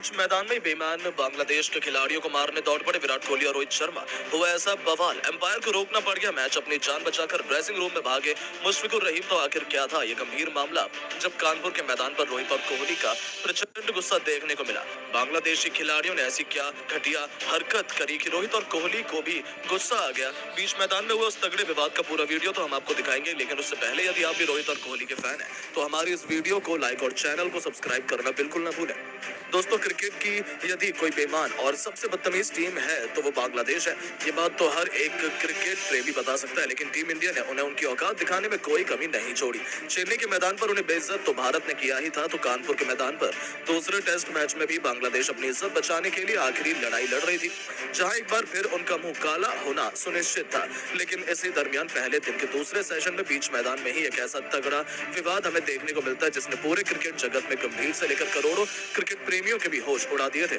इस मैदान में बेईमान बांग्लादेश के खिलाड़ियों को मारने दौड़ पड़े विराट कोहली और रोहित शर्मा। हुआ ऐसा बवाल, एम्पायर को रोकना पड़ गया मैच, अपनी जान बचाकर ड्रेसिंग रूम में भागे मुशफिकुर रहीम। तो आखिर क्या था ये गंभीर मामला, जब कानपुर के मैदान पर रोहित और कोहली का प्रचंड गुस्सा देखने को मिला। बांग्लादेशी खिलाड़ियों ने ऐसी क्या घटिया हरकत करी कि रोहित और कोहली को भी गुस्सा आ गया। बीच मैदान में हुआ उस तगड़े विवाद का पूरा वीडियो तो हम आपको दिखाएंगे, लेकिन उससे पहले यदि आप भी रोहित और कोहली के फैन हैं तो हमारी इस वीडियो को लाइक और चैनल को सब्सक्राइब करना बिल्कुल ना भूलें। दोस्तों, क्रिकेट की यदि कोई बेईमान और सबसे बदतमीज टीम है तो वो बांग्लादेश है। ये बात तो हर एक क्रिकेट प्रेमी बता सकता है, लेकिन टीम इंडिया ने उन्हें उनकी औकात दिखाने में कोई कमी नहीं छोड़ी। चेन्नई के मैदान पर उन्हें बेइज्जत तो भारत ने किया ही था, तो कानपुर के मैदान पर दूसरे टेस्ट मैच में भी बांग्लादेश अपनी इज्जत बचाने के लिए आखिरी लड़ाई लड़ रही थी, जहां एक बार फिर उनका मुंह काला होना सुनिश्चित था। लेकिन इसी दरमियान पहले दिन के दूसरे सेशन में बीच मैदान में ही एक ऐसा तगड़ा विवाद हमें देखने को मिलता है जिसने पूरे क्रिकेट जगत में गंभीर से लेकर करोड़ों क्रिकेट प्रेमियों के भी होश उड़ा दिए थे।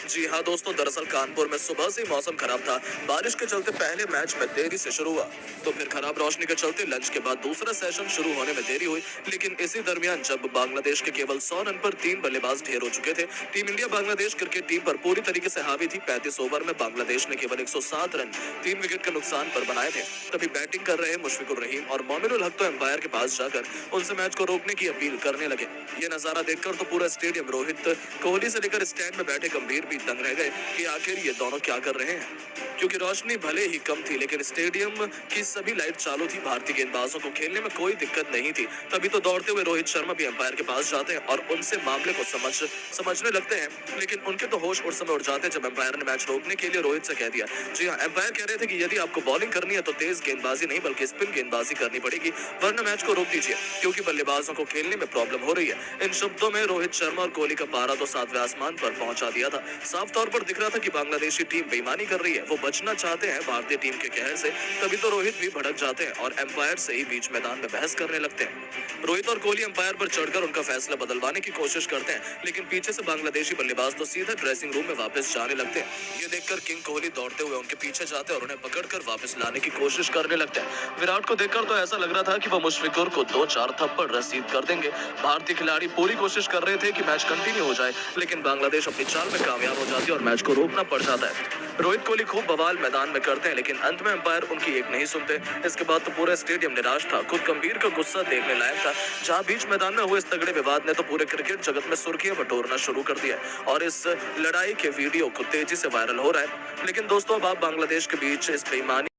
जी हाँ दोस्तों, दरअसल कानपुर में सुबह से मौसम खराब था। बारिश के चलते पहले मैच में देरी से शुरू हुआ, तो फिर खराब रोशनी के चलते लंच के बाद दूसरा सेशन शुरू होने में देरी हुई। लेकिन इसी दरमियान जब बांग्लादेश के केवल 100 रन पर 3 बल्लेबाज ढेर हो चुके थे, team India Bangladesh cricket team पर पूरी तरीके से हावी थी। 35 ओवर में बांग्लादेश ने केवल 107 रन 3 विकेट के नुकसान पर बनाए थे। तभी बैटिंग कर रहे मुशफिकुर रहीम और मोमिनुल हक तो एम्पायर के पास जाकर उनसे मैच को रोकने की अपील करने लगे। ये नजारा देखकर तो पूरा स्टेडियम रोहित कोहली से लेकर स्टैंड में बैठे गंभीर भी दंग रह गए कि आखिर ये दोनों क्या कर रहे हैं। क्योंकि रोशनी भले ही कम थी, लेकिन स्टेडियम की सभी लाइट चालू थी। भारतीय गेंदबाजों को खेलने में कोई दिक्कत नहीं थी। तभी तो दौड़ते हुए रोहित शर्मा भी एम्पायर के पास जाते हैं और उनसे मामले को समझने लगते हैं। लेकिन उनके तो होश उस समय उड़ जाते हैं जब एम्पायर ने मैच रोकने के लिए रोहित से कह दिया। जी हाँ, एम्पायर कह रहे थे कि यदि आपको बॉलिंग करनी है तो तेज गेंदबाजी नहीं बल्कि स्पिन गेंदबाजी करनी पड़ेगी, वरना मैच को रोक दीजिए, क्योंकि बल्लेबाजों को खेलने में प्रॉब्लम हो रही है। इन शब्दों में रोहित शर्मा और कोहली का पारा तो 7वें आसमान पर पहुंचा दिया था। साफ तौर पर दिख रहा था कि बांग्लादेशी टीम बेईमानी कर रही है, वो बचना चाहते हैं भारतीय टीम के कहर से। तभी तो रोहित भी भड़क जाते हैं और एम्पायर से ही बीच मैदान में बहस करने लगते हैं। रोहित और कोहली एम्पायर पर चढ़कर उनका फैसला बदलवाने की कोशिश करते हैं, लेकिन पीछे से बांग्लादेशी बल्लेबाज तो सीधा ड्रेसिंग रूम में वापस जाने लगते हैं। ये देखकर किंग कोहली दौड़ते हुए उनके पीछे जाते हैं और उन्हें पकड़कर वापस लाने की कोशिश करने लगते हैं। विराट को देखकर तो ऐसा लग रहा था कि वो मुशफिकुर को 2-4 थप्पड़ रसीद कर देंगे। भारतीय खिलाड़ी पूरी कोशिश कर रहे थे कि मैच कंटिन्यू हो जाए, लेकिन बांग्लादेश अपनी चाल में कामयाब हो जाती है और मैच को रोकना पड़ जाता है। रोहित कोहली खूब बवाल मैदान में करते हैं, लेकिन अंत में एम्पायर उनकी एक नहीं सुनते। इसके बाद तो पूरा स्टेडियम निराश था। खुद गंभीर का गुस्सा देखने लायक था। जहां बीच मैदान में हुए इस तगड़े विवाद ने तो पूरे क्रिकेट जगत में सुर्खियां बटोरना शुरू कर दिया और इस लड़ाई के वीडियो को तेजी से वायरल हो रहा है। लेकिन दोस्तों, अब आप बांग्लादेश के बीच इस बेईमानी